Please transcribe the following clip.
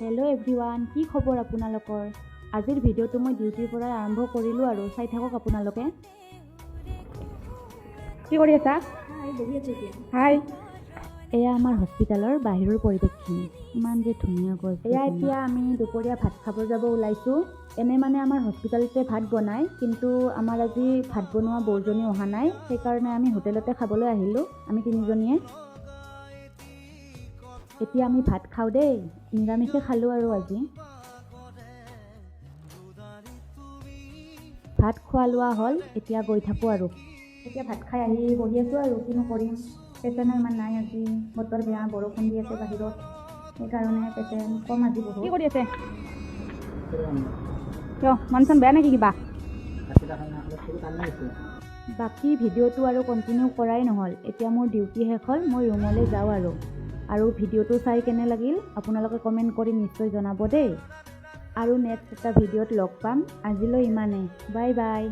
Hello' everyone, কি খবৰ আপোনালোকৰ? আজিৰ ভিডিঅ'টো মই ডিউটিৰ পৰা আৰম্ভ কৰিলোঁ আৰু চাই থাকক আপোনালোকে। কি কৰি আছা? হাই। এয়া আমাৰ হস্পিটেলৰ বাহিৰৰ পৰিৱেশখিনি, ইমান যে ধুনীয়া গছ। এয়া এতিয়া আমি দুপৰীয়া ভাত খাব যাব ওলাইছোঁ। এনে মানে আমাৰ হস্পিটেলতে ভাত বনায়, কিন্তু আমাৰ আজি ভাত বনোৱা বৌজনী অহা নাই, সেইকাৰণে আমি হোটেলতে খাবলৈ আহিলোঁ, আমি তিনিজনীয়ে। এতিয়া আমি ভাত খাওঁ দেই, নিৰামিষে খালোঁ আৰু আজি। ভাত খোৱা লোৱা হ'ল, এতিয়া গৈ থাকোঁ আৰু। এতিয়া ভাত খাই আহি বহি আছোঁ আৰু কিনো কৰিম। পেচেণ্টো ইমান নাই আজি, বতৰ বেয়া, বৰষুণ দি আছে বাহিৰত, সেইকাৰণে পেচেণ্ট কম আজি বহুত। কি কৰি আছে? কিয় মন চন বেয়া নেকি কিবা? বাকী ভিডিঅ'টো আৰু কণ্টিনিউ কৰাই নহ'ল। এতিয়া মোৰ ডিউটি শেষ হ'ল, মই ৰুমলৈ যাওঁ আৰু ভিডিঅ'টো চাই কেনে লাগিল আপোনালোকে কমেণ্ট কৰি নিশ্চয় জনাব দেই। আৰু নেক্সট এটা ভিডিঅ'ত লগ পাম। আজিলৈ ইমানেই, বাই বাই।